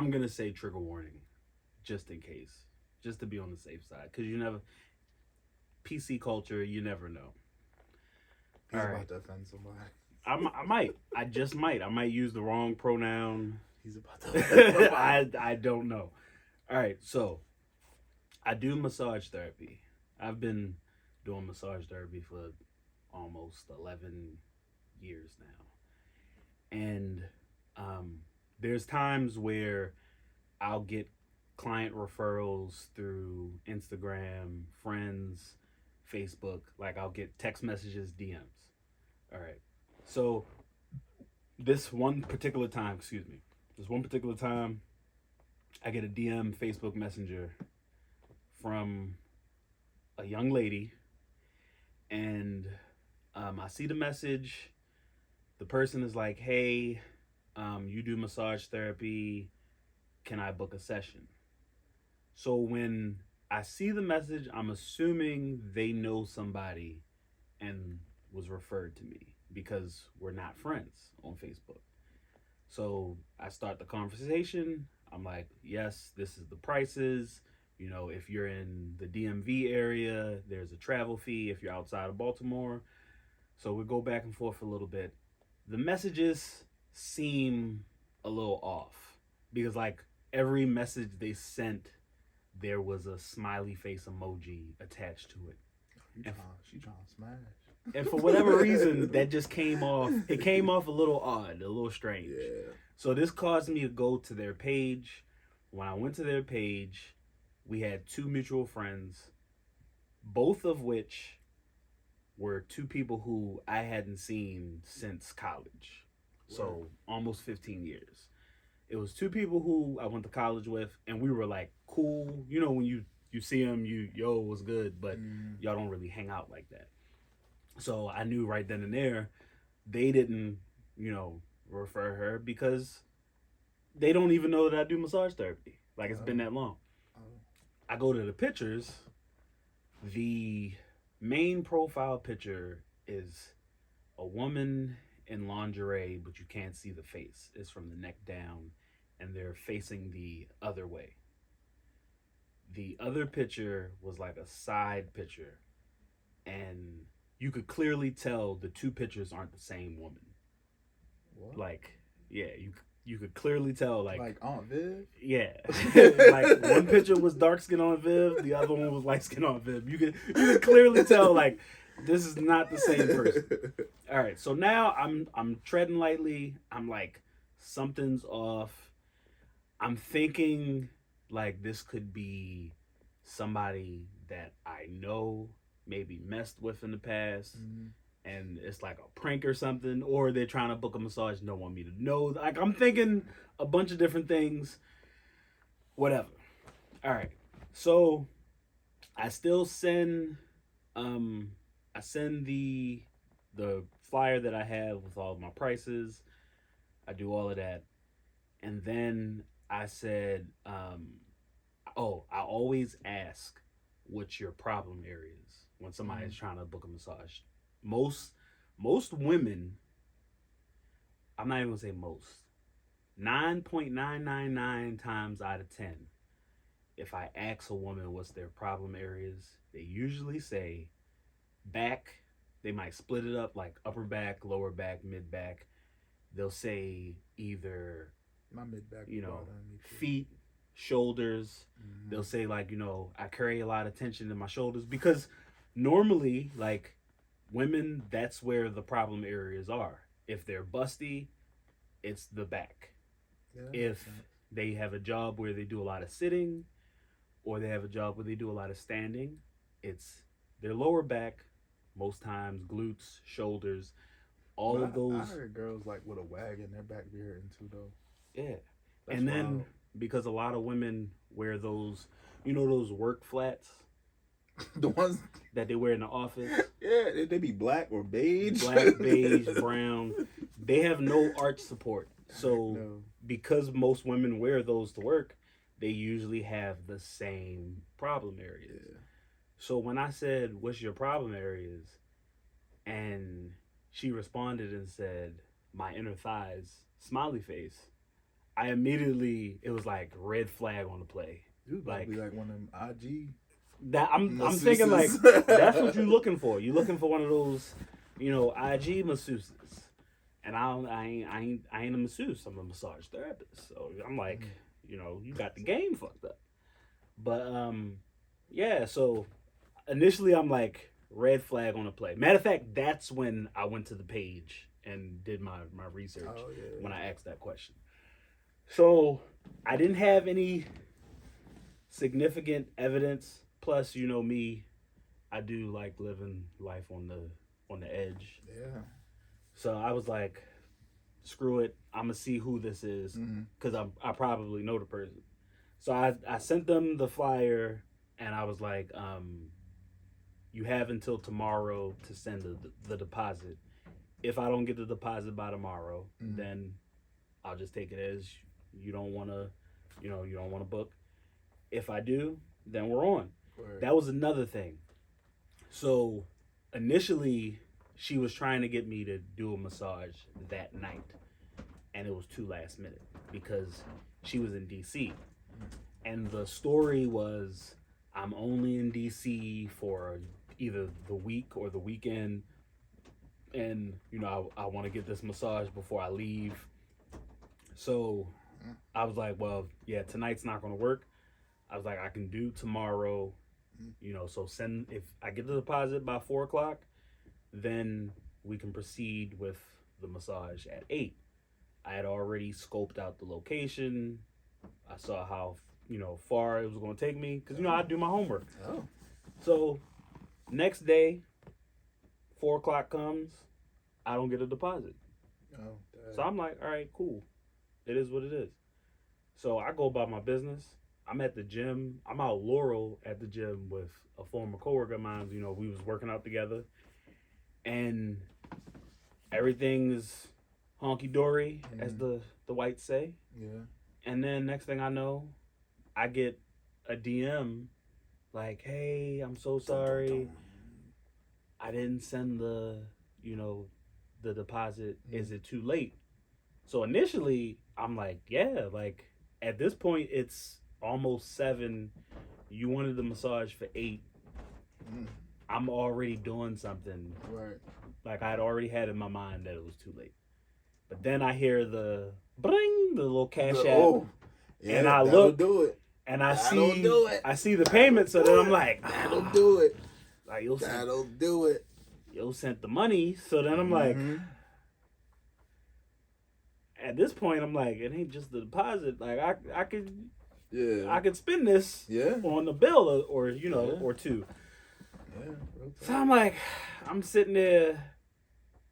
I'm gonna say trigger warning, just in case, just to be on the safe side, because you never PC culture, you never know. All He's right, about to offend somebody. I might, I just might, I might use the wrong pronoun. He's about to offend I somebody. I don't know. All right, so I do massage therapy. I've been doing massage therapy for almost 11 years now, and um, there's times where I'll get client referrals through Instagram, friends, Facebook. Like I'll get text messages, DMs. All right. So this one particular time, excuse me, this one particular time, I get a DM Facebook Messenger from a young lady, and I see the message. The person is like, "Hey, you do massage therapy. Can I book a session?" So when I see the message, I'm assuming they know somebody and was referred to me because we're not friends on Facebook. So I start the conversation. I'm like, yes, this is the prices. You know, if you're in the DMV area, there's a travel fee if you're outside of Baltimore. So we go back and forth a little bit. The messages seem a little off because, like, every message they sent, there was a smiley face emoji attached to it. You And, trying? She trying to and for smash. whatever reason, that just came off. It came off a little odd, a little strange. Yeah. So this caused me to go to their page. When I went to their page, we had two mutual friends, both of which were two people who I hadn't seen since college. So almost 15 years. It was two people who I went to college with, and we were like cool. You know, when you see them, you yo was good, but y'all don't really hang out like that. So I knew right then and there they didn't, you know, refer her because they don't even know that I do massage therapy. Like it's been Oh. that long. Oh. I go to the pictures. The main profile picture is a woman in lingerie, but you can't see the face. It's from the neck down, and they're facing the other way. The other picture was like a side picture, and you could clearly tell the two pictures aren't the same woman. What? Like, yeah, you could clearly tell. Like Aunt Viv? Yeah, like one picture was dark skin on Viv, the other one was light skin on Viv. You could clearly tell like this is not the same person. All right, so now I'm treading lightly. I'm like something's off. I'm thinking like this could be somebody that I know, maybe messed with in the past, and it's like a prank or something, or they're trying to book a massage and don't want me to know. Like I'm thinking a bunch of different things. Whatever. All right. So I still send um I send the flyer that I have with all of my prices. I do all of that. And then I said, oh, I always ask what's your problem areas when somebody is trying to book a massage. Most most women, I'm not even gonna say most, 9.999 times out of 10, if I ask a woman what's their problem areas, they usually say back. They might split it up like upper back, lower back, mid back. They'll say either, My mid back you know, bothering me too. feet, shoulders. They'll say like, you know, I carry a lot of tension in my shoulders because normally like women, that's where the problem areas are. If they're busty, it's the back. Yeah, that makes If sense. they have a job where they do a lot of sitting, or they have a job where they do a lot of standing, it's their lower back, most times glutes, shoulders, all But of I those. heard girls like with a wag in their back be hurting too though. Yeah. That's And then wild. because a lot of women wear those, you know, those work flats The ones, that they wear in the office, yeah, they be black or beige. black, beige, brown, they have no arch support. So No. because most women wear those to work, they usually have the same problem areas. Yeah. So when I said, "What's your problem areas?" and she responded and said, "My inner thighs," smiley face. I immediately, it was like red flag on the play. You about Like, to be like one of them IG. that I'm thinking like masseuses. that's what you're looking for. You're looking for one of those, IG masseuses. And I ain't a masseuse. I'm a massage therapist. So I'm like, you got the game fucked up. But yeah. So initially I'm like red flag on the play. Matter of fact, that's when I went to the page and did my research when I asked that question. So I didn't have any significant evidence. Plus, me, I do like living life on the edge. Yeah. So I was like, screw it. I'm gonna see who this is because I probably know the person. So I sent them the flyer and I was like, you have until tomorrow to send the deposit. If I don't get the deposit by tomorrow, then I'll just take it as you don't want to, you don't want to book. If I do, then we're on. Word. That was another thing. So initially, she was trying to get me to do a massage that night, and it was too last minute because she was in DC, and the story was I'm only in DC for either the week or the weekend, and I want to get this massage before I leave. So I was like, well, yeah, tonight's not going to work. I was like, I can do tomorrow, so if I get the deposit by 4:00, then we can proceed with the massage at 8. I had already scoped out the location. I saw how, far it was going to take me because, I do my homework. Oh. So next day, 4:00 comes, I don't get a deposit. Oh. So I'm like, all right, cool. It is what it is. So I go about my business. I'm at the gym. I'm out Laurel at the gym with a former coworker of mine. We was working out together. And everything's honky-dory, as the whites say. Yeah. And then next thing I know, I get a DM like, hey, I'm so sorry. I didn't send the deposit. Is it too late? So initially, I'm like, yeah, like at this point, it's almost 7. You wanted the massage for 8. I'm already doing something. Right. Like I had already had in my mind that it was too late. But then I hear the bring, the little cash app. Oh. Yeah, and I that'll look do it. and I That'll do it. I see the payment, so then I'm like, that'll do it. Like that'll do it. Yo sent the money, so then I'm like, at this point I'm like, it ain't just the deposit. Like I could I could spend this on the bill or or two. Yeah. So I'm like, I'm sitting there.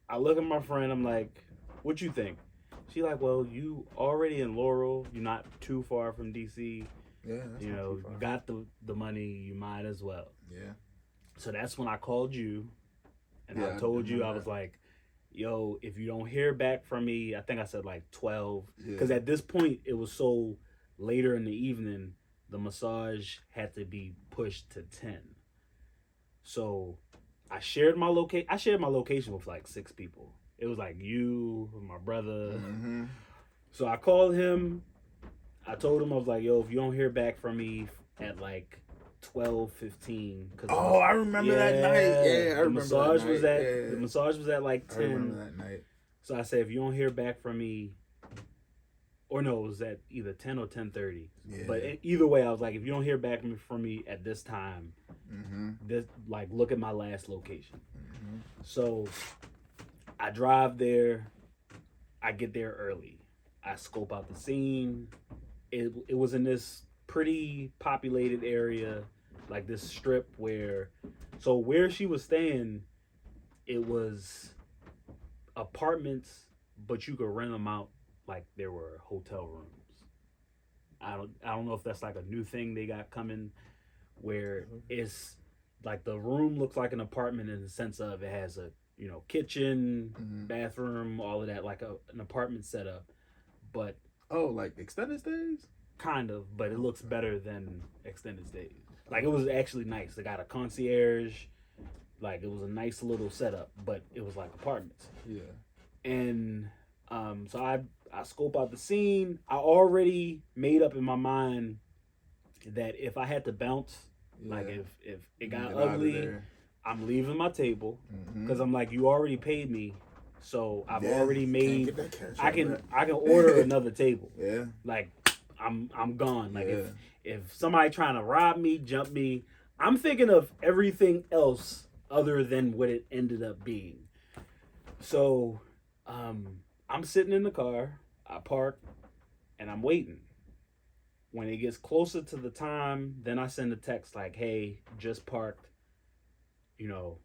I look at my friend. I'm like, what you think? She like, well, you already in Laurel. You're not too far from DC. Yeah. That's You got the money. You might as well. Yeah. So that's when I called you, and I I told you, I remember was like, yo, if you don't hear back from me, I think I said like 12. Yeah. Because at this point, it was so later in the evening, the massage had to be pushed to 10. So I shared my location with like 6 people. It was like you, my brother. So I called him. I told him, I was like, yo, if you don't hear back from me at like 12:15. Oh, I remember that night. Yeah, I remember massage that was night. at the massage was at like 10. I remember that night. So I said, if you don't hear back from me, or no, it was at either 10 or 10:30. Yeah. But either way, I was like, if you don't hear back from me at this time, this like look at my last location. So I drive there. I get there early. I scope out the scene. It was in this pretty populated area, like this strip where she was staying, it was apartments, but you could rent them out like there were hotel rooms. I don't know if that's like a new thing they got coming, where it's like the room looks like an apartment in the sense of it has a kitchen, bathroom, all of that, like an apartment setup, but like extended stays. Kind of, but it looks better than extended stays. Like it was actually nice. They got a concierge, like it was a nice little setup, but it was like apartments. Yeah. And so I I scope out the scene. I already made up in my mind that if I had to bounce, like if it got Get out of ugly, there. I'm leaving my table Mhm. because I'm like, you already paid me, so I've already Can't made. get that cash I out can back. I can order another table. Yeah. Like I'm gone. Like Yeah. if somebody trying to rob me, jump me, I'm thinking of everything else other than what it ended up being. So I'm sitting in the car. I park and I'm waiting. When it gets closer to the time, then I send a text like, "Hey, just parked. You know,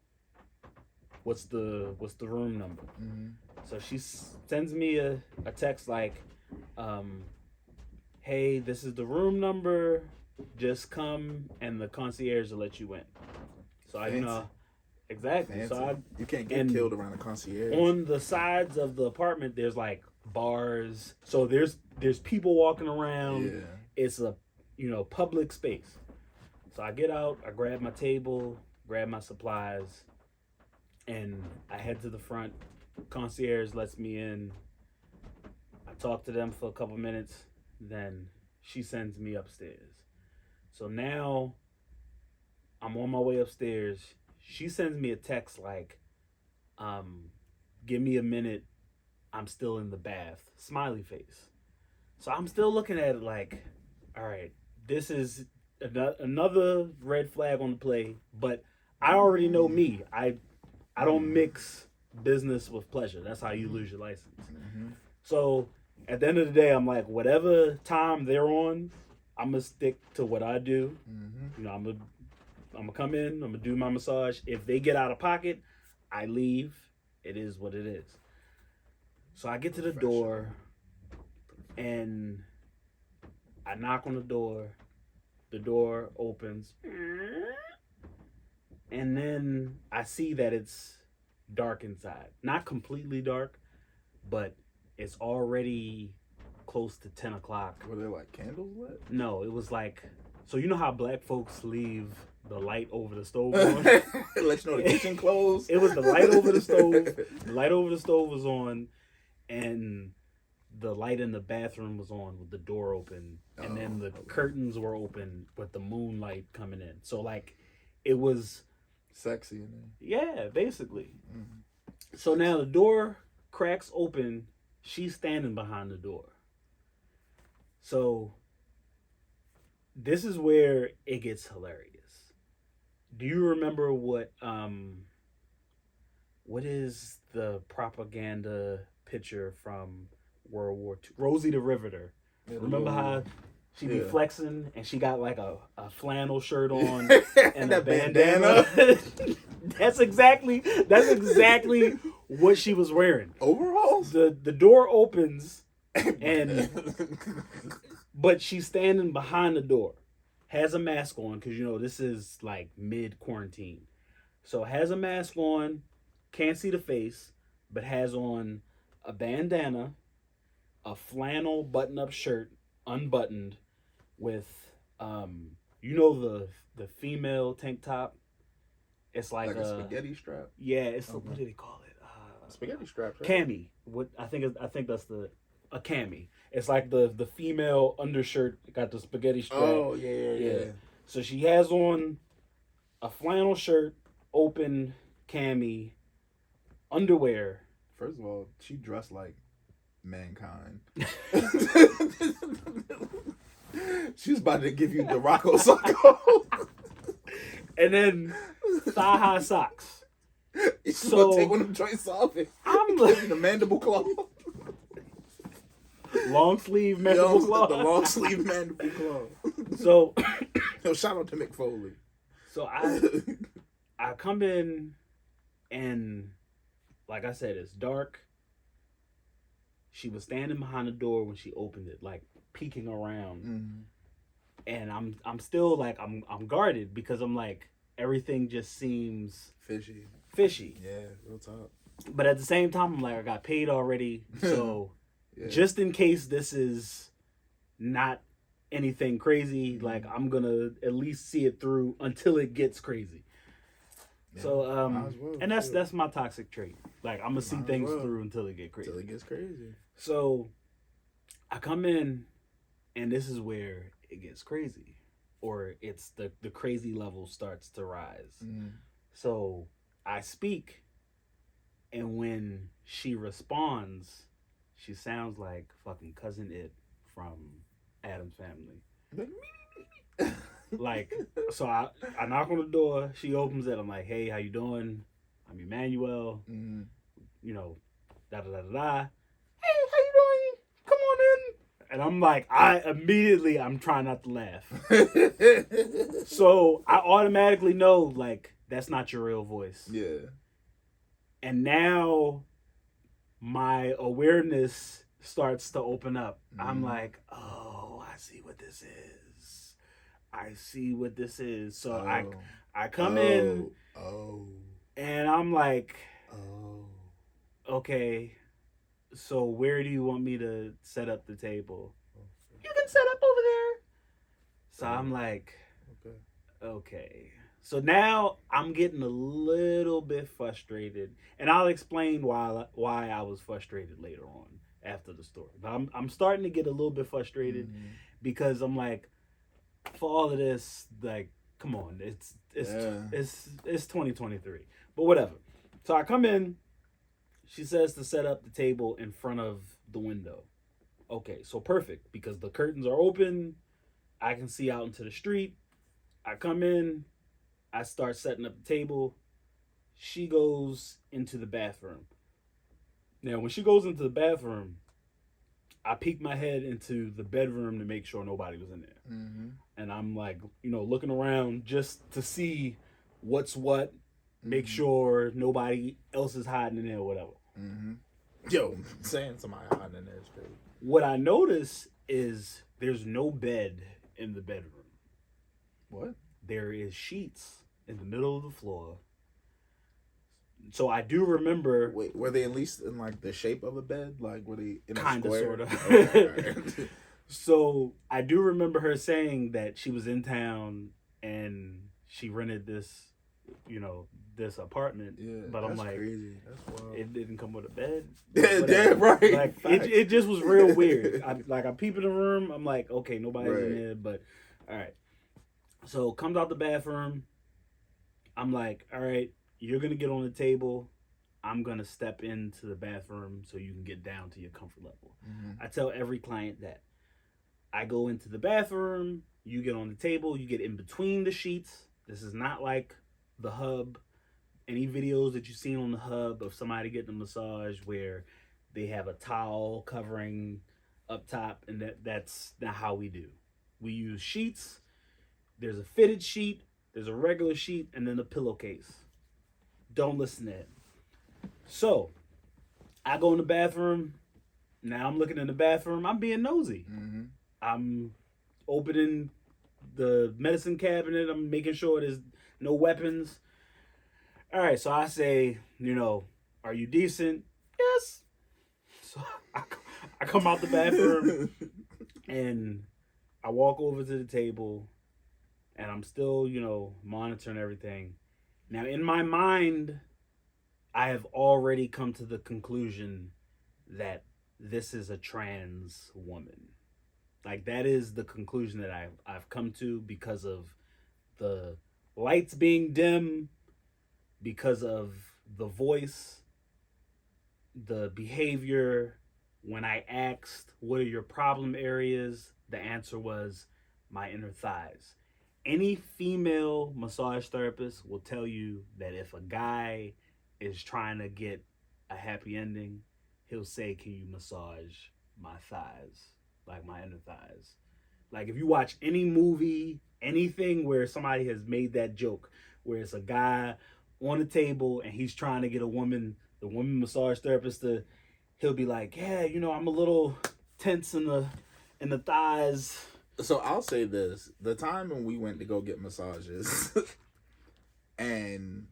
what's the room number?" Mhm. So she sends me a text like, "Hey, this is the room number. Just come and the concierge will let you in." So I, Fancy. exactly. Fancy. So I You can't get and killed around a concierge. on the sides of the apartment, there's like bars. So there's people walking around. Yeah. It's a public space. So I get out, I grab my table, grab my supplies, and I head to the front. Concierge lets me in. I talk to them for a couple minutes, then she sends me upstairs. So now I'm on my way upstairs. She sends me a text like, give me a minute. I'm still in the bath. Smiley face. So I'm still looking at it like, all right, this is another red flag on the play, but I already know me. I don't mix business with pleasure. That's how you lose your license. Mm-hmm. So at the end of the day, I'm like, whatever time they're on, I'm gonna stick to what I do. Mm-hmm. I'm gonna come in. I'm gonna do my massage. If they get out of pocket, I leave. It is what it is. So I get to the door, and I knock on the door. The door opens, and then I see that it's dark inside. Not completely dark, but it's already close to 10 o'clock. Were there like candles lit? No, it was like, so you know how black folks leave the light over the stove on? Let you know the kitchen closed. It was the light over the stove. The light over the stove was on, and the light in the bathroom was on with the door open, and then the curtains were open with the moonlight coming in. So like, it was sexy in there. Yeah, basically. Mm-hmm. So now the door cracks open. She's standing behind the door. So this is where it gets hilarious. Do you remember what is the propaganda picture from World War II? Rosie the Riveter. Yeah, remember how she be flexing and she got like a flannel shirt on and a bandana? That's exactly what she was wearing. Overalls? The door opens and but she's standing behind the door. Has a mask on because this is like mid quarantine. So has a mask on, can't see the face, but has on a bandana, a flannel button-up shirt, unbuttoned, with the female tank top. It's like a spaghetti strap. Yeah, it's what do they call it? Spaghetti straps. Right? Cami. What I think that's a cami. It's like the female undershirt got the spaghetti strap. Oh yeah. So she has on a flannel shirt, open cami, underwear. First of all, she dressed like mankind. She's about to give you the Rocco Socko. And then thigh high socks. She's gonna take one of them joints off and give you the mandible claw. Long sleeve mandible claw. The long sleeve mandible claw. So shout out to Mick Foley. So I come in and like I said, it's dark. She was standing behind the door when she opened it, like peeking around. Mm-hmm. And I'm still like I'm guarded because I'm like everything just seems fishy. Yeah, real talk. But at the same time, I'm like I got paid already, so just in case this is not anything crazy, like I'm gonna at least see it through until it gets crazy. Yeah, so and that's my toxic trait. Like I'm gonna see things through until it get crazy. Until it gets crazy. So I come in, and this is where it gets crazy, or it's the crazy level starts to rise. So I speak, and when she responds, she sounds like fucking cousin It from Addams Family. Like, so I knock on the door. She opens it. I'm like, hey, how you doing? I'm Emmanuel. You know, da da da da. Hey, how you doing? Come on in. And I'm like, I'm trying not to laugh. So I automatically know, like, that's not your real voice. Yeah. And now my awareness starts to open up. I'm like, oh, I see what this is. I see what this is. So I come in. And I'm like, okay, so where do you want me to set up the table? You can set up over there. So I'm like, okay. So now I'm getting a little bit frustrated, and I'll explain why I was frustrated later on after the story. But I'm starting to get a little bit frustrated because I'm like, for all of this, like, come on, it's 2023, but whatever. So I come in. She says to set up the table in front of the window. Okay, so perfect, because the curtains are open. I can see out into the street. I come in. I start setting up the table. She goes into the bathroom. Now, when she goes into the bathroom, I peek my head into the bedroom to make sure nobody was in there. And I'm like, looking around just to see what's what, make sure nobody else is hiding in there or whatever. Yo, saying somebody hiding in there is crazy. What I notice is there's no bed in the bedroom. What? There is sheets in the middle of the floor. So I do remember. Wait, were they at least in like the shape of a bed? Like were they in kind a of, square? sort of. Okay. So I do remember her saying that she was in town and she rented this, this apartment. Yeah, but I'm like, crazy. That's wild. It didn't come with a bed. Yeah, right. Like it just was real weird. I peep in the room. I'm like, okay, nobody's in there. But all right. So comes out the bathroom. I'm like, all right, you're gonna get on the table. I'm gonna step into the bathroom so you can get down to your comfort level. I tell every client that. I go into the bathroom. You get on the table. You get in between the sheets. This is not like the Hub. Any videos that you've seen on the Hub of somebody getting a massage where they have a towel covering up top, and that's not how we do. We use sheets. There's a fitted sheet, there's a regular sheet, and then a pillowcase. Don't listen to it. So I go in the bathroom. Now I'm looking in the bathroom. I'm being nosy. I'm opening the medicine cabinet. I'm making sure there's no weapons. All right, so I say, are you decent? Yes. So I come out the bathroom and I walk over to the table and I'm still, monitoring everything. Now, in my mind, I have already come to the conclusion that this is a trans woman. Like, that is the conclusion that I've come to because of the lights being dim, because of the voice, the behavior. When I asked, what are your problem areas? The answer was my inner thighs. Any female massage therapist will tell you that if a guy is trying to get a happy ending, he'll say, can you massage my thighs? Like my inner thighs. Like if you watch any movie, anything where somebody has made that joke, where it's a guy on a table and he's trying to get the woman massage therapist he'll be like, yeah, I'm a little tense in the thighs. So I'll say this: the time when we went to go get massages, and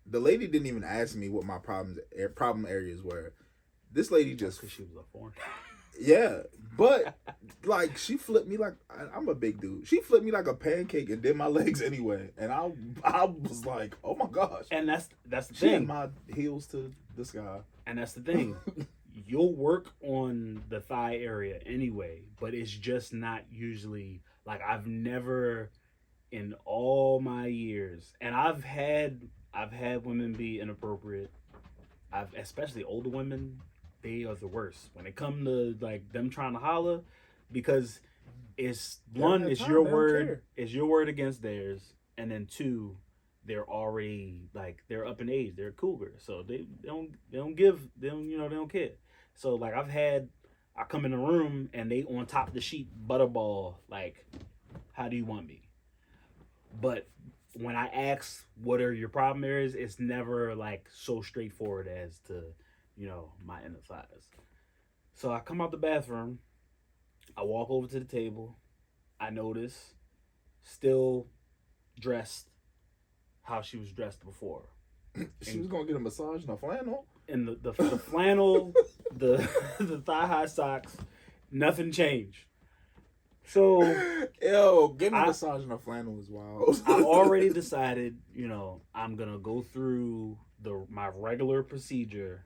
the lady didn't even ask me what my problem areas were. This lady just, because she was a foreigner. Yeah, but like she flipped me like I'm a big dude. She flipped me like a pancake and did my legs anyway, and I was like, oh my gosh. And that's the she thing. had my heels to the sky. And that's the thing. you'll work on the thigh area anyway, but it's just not usually like I've never in all my years, and I've had women be inappropriate. I've especially older women, they are the worst when it come to like them trying to holler, because it's one, it's your word, it's your word against theirs, and then two, they're already like they're up in age, they're cougar, so they don't care. So like I come in the room and they on top of the sheet butterball like, how do you want me? But when I ask what are your problem areas, it's never like so straightforward as to, my inner thighs. So I come out the bathroom, I walk over to the table, I notice still dressed how she was dressed before. She was gonna get a massage in a flannel. And the flannel, the the thigh high socks, nothing changed. So yo, getting a massage in a flannel is wild. I already decided, I'm gonna go through my regular procedure,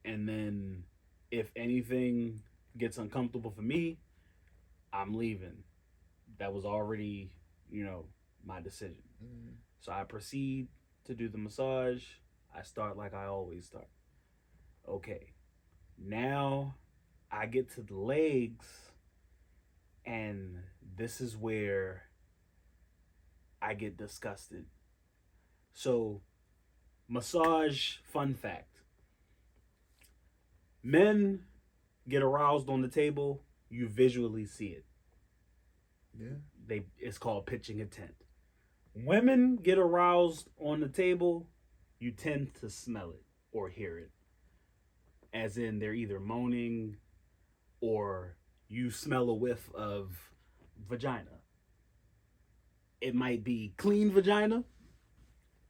and then if anything gets uncomfortable for me, I'm leaving. That was already, my decision. Mm. So I proceed to do the massage. I start like I always start. Okay. Now I get to the legs, and this is where I get disgusted. So, massage, fun fact. Men get aroused on the table, you visually see it. Yeah. It's called pitching a tent. Women get aroused on the table, you tend to smell it or hear it. As in they're either moaning or you smell a whiff of vagina. It might be clean vagina.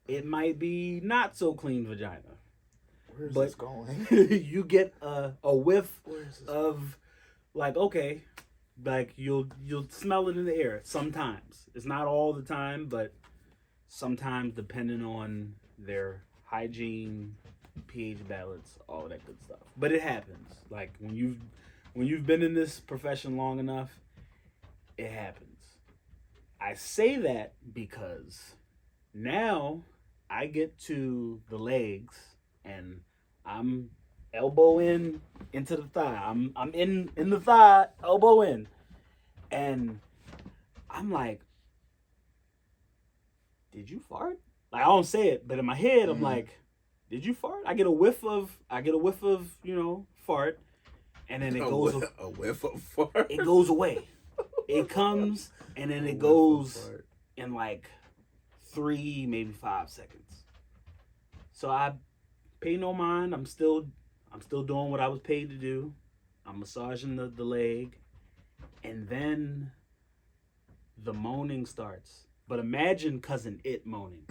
It might be not so clean vagina. Where's this going? You get a whiff of like, okay, like you'll smell it in the air sometimes. It's not all the time, but sometimes depending on their hygiene, pH balance, all that good stuff. But it happens. Like when you've been in this profession long enough, it happens. I say that because now I get to the legs and I'm elbow in into the thigh. I'm in the thigh, elbow in. And I'm like, did you fart? Like I don't say it, but in my head I'm like, did you fart? I get a whiff of fart, and then it goes a whiff of fart. It goes away. It comes and then it goes in like 3, maybe 5 seconds. So I pay no mind. I'm still doing what I was paid to do. I'm massaging the leg, and then the moaning starts. But imagine Cousin It moaning.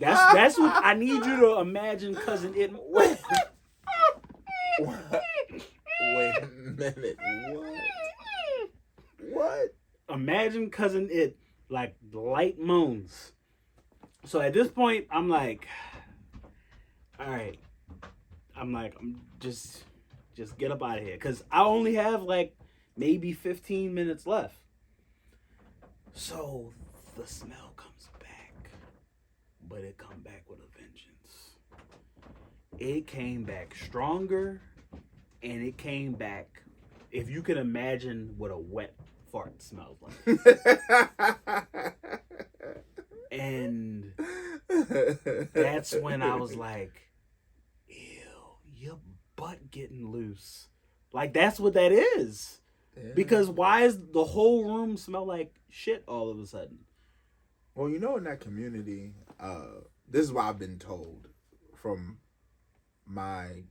That's what I need you to imagine. Cousin It. Wait a minute. What? Imagine Cousin It, like light moans. So at this point, I'm like, all right. I'm just get up out of here, because I only have like maybe 15 minutes left. So the smell comes back, but it come back with a vengeance. It came back stronger, and it came back, if you can imagine what a wet fart smells like. And that's when I was like, ew, your butt getting loose. Like, that's what that is. Yeah. Because why is the whole room smell like shit all of a sudden? Well, in that community, this is what I've been told from my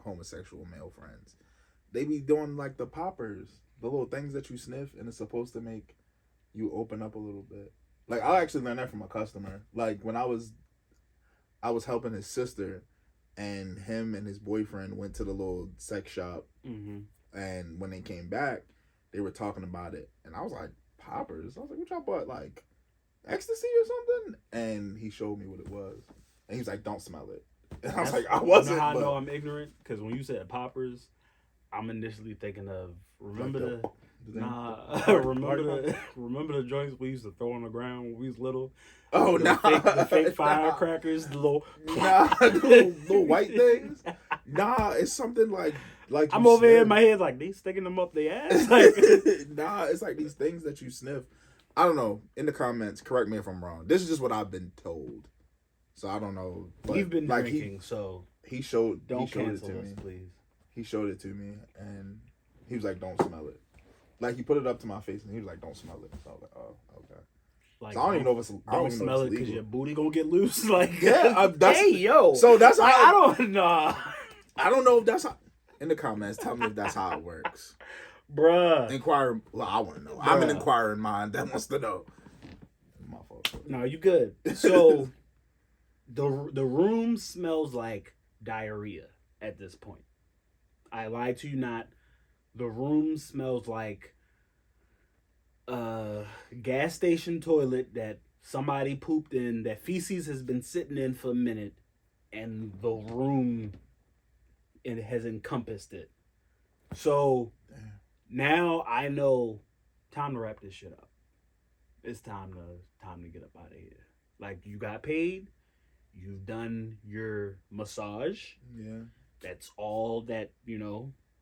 homosexual male friends. They be doing like the poppers, the little things that you sniff, and it's supposed to make you open up a little bit. Like, I actually learned that from a customer. Like, when I was helping his sister, and him and his boyfriend went to the little sex shop. Mm-hmm. And when they came back, they were talking about it. And I was like, poppers? I was like, what y'all bought? Like, ecstasy or something? And he showed me what it was. And he was like, don't smell it. And I was like, I wasn't. You know how I but know I'm ignorant? Because when you said poppers, I'm initially thinking of remember like the nah party remember the joints we used to throw on the ground when we was little. Oh The fake nah. firecrackers, the little little white things. Nah, it's something like I'm you over here in sniff. my head like they sticking them up their ass. Like Nah, it's like these things that you sniff. I don't know. In the comments, correct me if I'm wrong. This is just what I've been told, so I don't know. But we've been like drinking, so he showed don't he showed it cancel to us, me. please. He showed it to me, and he was like, "Don't smell it." Like he put it up to my face, and he was like, "Don't smell it." So I was like, "Oh, okay." Like So I don't even know if it's. I don't don't even know smell if it it's because legal. your booty gonna get loose. Like Yeah, that's, hey yo. So that's how like, I don't know, I don't know if that's how. In the comments, tell me if that's how it works. bruh. Inquire. Well, I want to know. I'm an inquiring mind that wants to know. My fault. No, you good. So the room smells like diarrhea at this point. I lie to you not. The room smells like a gas station toilet that somebody pooped in, that feces has been sitting in for a minute, and the room it has encompassed it. So now I know time to wrap this shit up. It's time to get up out of here. Like you got paid, you've done your massage. Yeah. That's all that,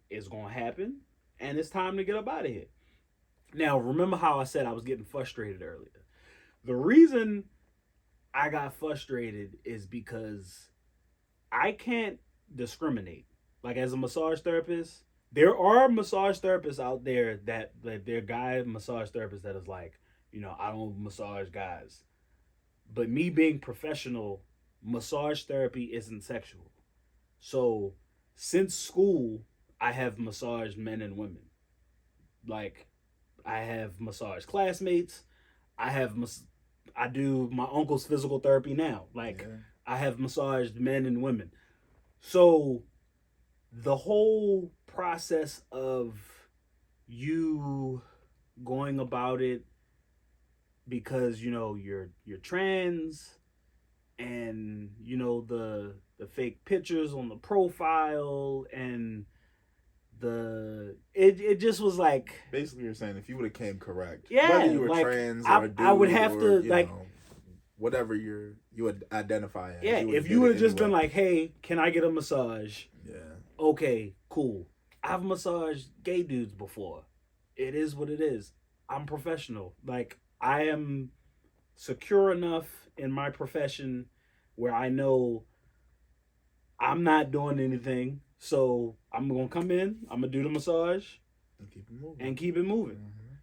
is gonna happen. And it's time to get up out of here. Now, remember how I said I was getting frustrated earlier? The reason I got frustrated is because I can't discriminate. Like as a massage therapist, there are massage therapists out there that they're guy massage therapists that is like, I don't massage guys. But me being professional, massage therapy isn't sexual. So since school, I have massaged men and women. Like I have massage classmates. I have I do my uncle's physical therapy now. Like I have massaged men and women. So the whole process of you going about it because you're trans and the fake pictures on the profile and it just was like basically you're saying if you would have came correct, yeah, whether you were like trans or a dude, I would have or, to like whatever you would identify as. Yeah, if you would have just been like, hey, can I get a massage? Yeah. Okay, cool. I've massaged gay dudes before. It is what it is. I'm professional. Like I am secure enough in my profession where I know I'm not doing anything. So I'm gonna come in, I'm gonna do the massage and keep it moving. Mm-hmm.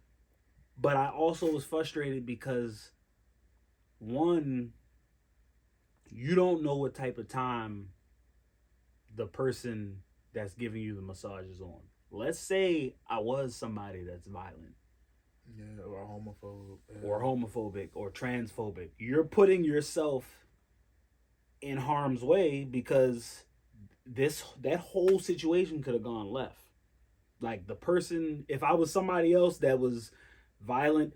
But I also was frustrated because one, you don't know what type of time the person that's giving you the massage is on. Let's say I was somebody that's violent. Yeah, or homophobe. Yeah. Or homophobic or transphobic. You're putting yourself in harm's way because that whole situation could have gone left. Like the person, if I was somebody else that was violent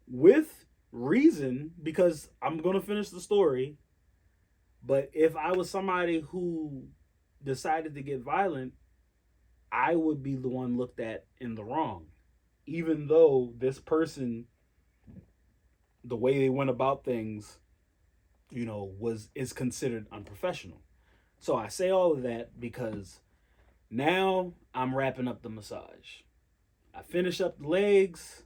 with reason, because I'm gonna finish the story, but if I was somebody who decided to get violent, I would be the one looked at in the wrong. Even though this person, the way they went about things, is considered unprofessional. So I say all of that because now I'm wrapping up the massage. I finish up the legs.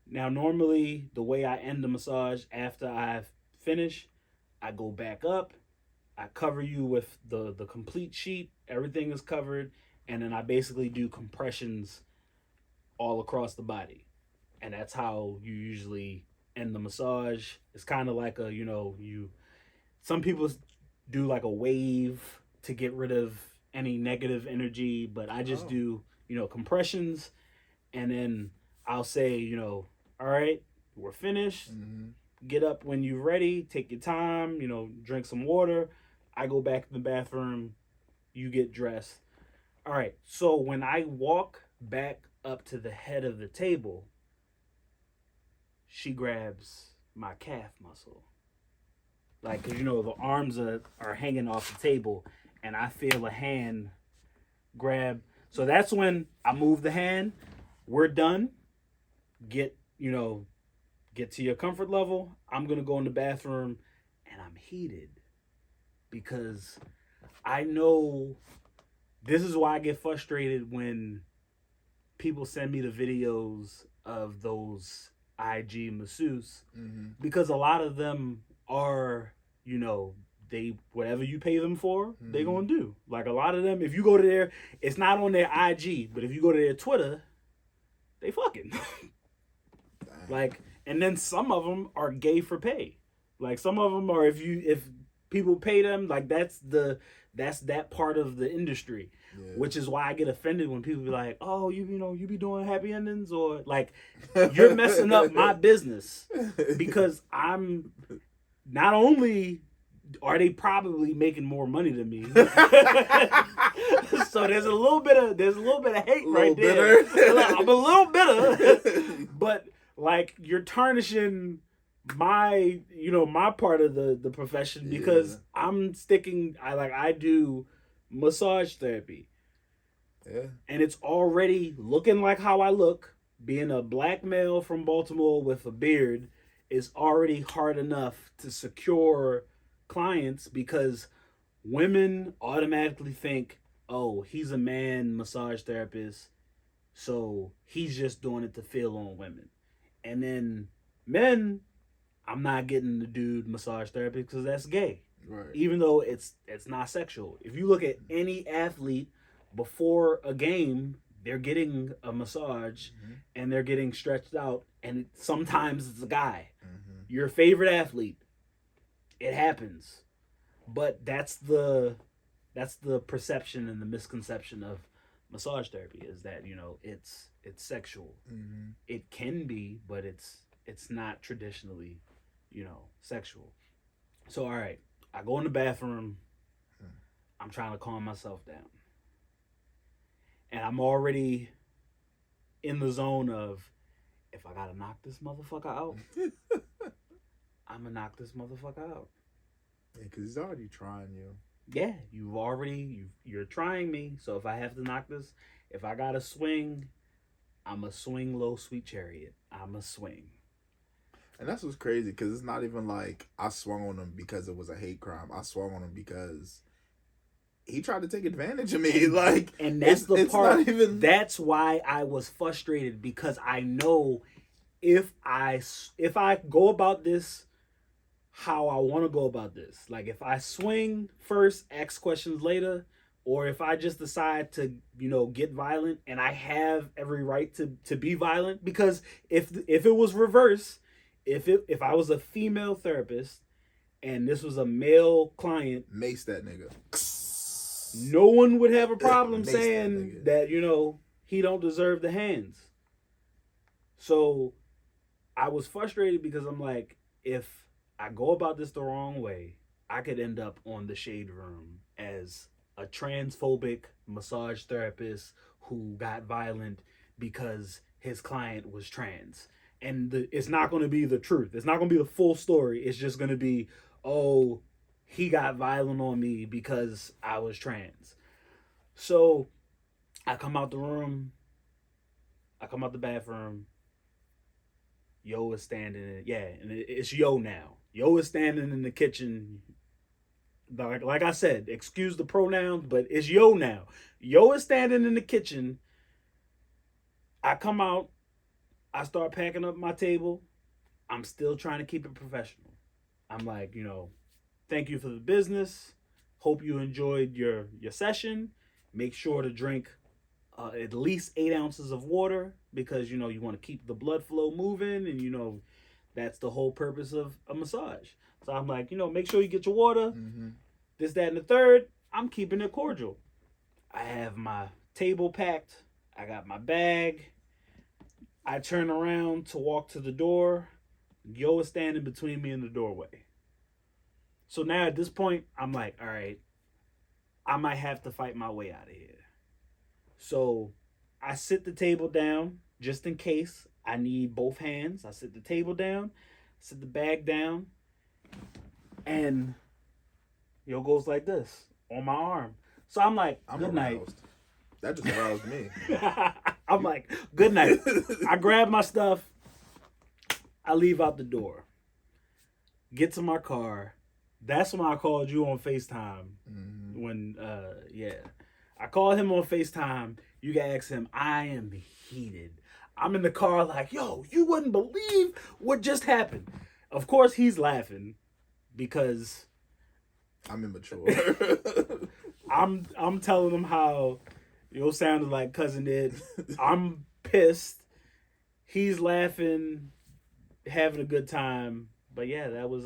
Now normally the way I end the massage after I've finished, I go back up. I cover you with the complete sheet. Everything is covered. And then I basically do compressions all across the body. And that's how you usually end the massage. It's kind of like some people do like a wave to get rid of any negative energy, but I just do, compressions. And then I'll say, all right, we're finished. Mm-hmm. Get up when you're ready. Take your time, drink some water. I go back to the bathroom. You get dressed. All right. So when I walk back up to the head of the table, she grabs my calf muscle. like, cause the arms are hanging off the table, and I feel a hand grab. So that's when I move the hand. We're done. Get get to your comfort level. I'm gonna go in the bathroom, and I'm heated because I know this is why I get frustrated when people send me the videos of those IG masseuse, because a lot of them are, they whatever you pay them for, they gonna do. Like a lot of them, if you go to their, it's not on their IG, but if you go to their Twitter, they fucking like. And then some of them are gay for pay. Like some of them are if people pay them, like that's that part of the industry. Yeah. Which is why I get offended when people be like, "Oh, you be doing happy endings," or like you're messing up my business, because I'm not only are they probably making more money than me, so there's a little bit of hate right there. I'm a little bitter, but like you're tarnishing my my part of the profession, because I'm sticking. I do massage therapy. Yeah. And it's already looking like how I look. Being a black male from Baltimore with a beard is already hard enough to secure clients, because women automatically think, oh, he's a man massage therapist, so he's just doing it to feel on women. And then men, I'm not getting the dude massage therapy because that's gay. Right. Even though it's not sexual. If you look at any athlete before a game, they're getting a massage, and they're getting stretched out, and sometimes it's a guy. Your favorite athlete, it happens. But that's the perception and the misconception of massage therapy, is that it's sexual. It can be, but it's not traditionally sexual. So all right, I go in the bathroom. I'm trying to calm myself down, and I'm already in the zone of, if I gotta knock this motherfucker out, I'm gonna knock this motherfucker out. Yeah, because he's already trying you. Yeah, you're trying me. So if I have to knock this, if I gotta swing, I'm a swing low, sweet chariot. I'm a swing. And that's what's crazy, because it's not even like I swung on him because it was a hate crime. I swung on him because he tried to take advantage of me. Like, and that's the part. Not even... That's why I was frustrated, because I know if I go about this how I want to go about this, like if I swing first, ask questions later, or if I just decide to get violent, and I have every right to be violent, because if it was reverse, if I was a female therapist and this was a male client, mace that nigga. No one would have a problem saying that he don't deserve the hands. So I was frustrated, because I'm like, if I go about this the wrong way, I could end up on the Shade Room as a transphobic massage therapist who got violent because his client was trans. And it's not going to be the truth. It's not going to be the full story. It's just going to be, oh, he got violent on me because I was trans. So I come out the room. I come out the bathroom. Yo is standing in, and it's Yo now. Yo is standing in the kitchen. Like I said, excuse the pronouns, but it's Yo now. Yo is standing in the kitchen. I come out. I start packing up my table. I'm still trying to keep it professional. I'm like, thank you for the business. Hope you enjoyed your session. Make sure to drink at least 8 ounces of water, because you want to keep the blood flow moving, and that's the whole purpose of a massage. So I'm like, make sure you get your water. This, that, and the third. I'm keeping it cordial. I have my table packed. I got my bag. I turn around to walk to the door. Yo is standing between me and the doorway. So now at this point, I'm like, all right, I might have to fight my way out of here. So I sit the table down just in case I need both hands. I sit the table down, sit the bag down. And yo goes like this on my arm. So I'm like, I'm good night. aroused. That just aroused me. I'm like, good night. I grab my stuff. I leave out the door. Get to my car. That's when I called you on FaceTime. Mm-hmm. When, I called him on FaceTime. You can ask him, I am heated. I'm in the car like, yo, you wouldn't believe what just happened. Of course, he's laughing because I'm immature. I'm telling him how yo sounded like Cousin Ed. I'm pissed. He's laughing, having a good time. But yeah, that was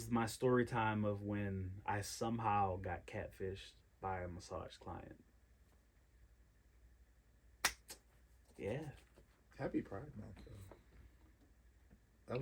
my story time of when I somehow got catfished by a massage client. Yeah. Happy Pride Month, though.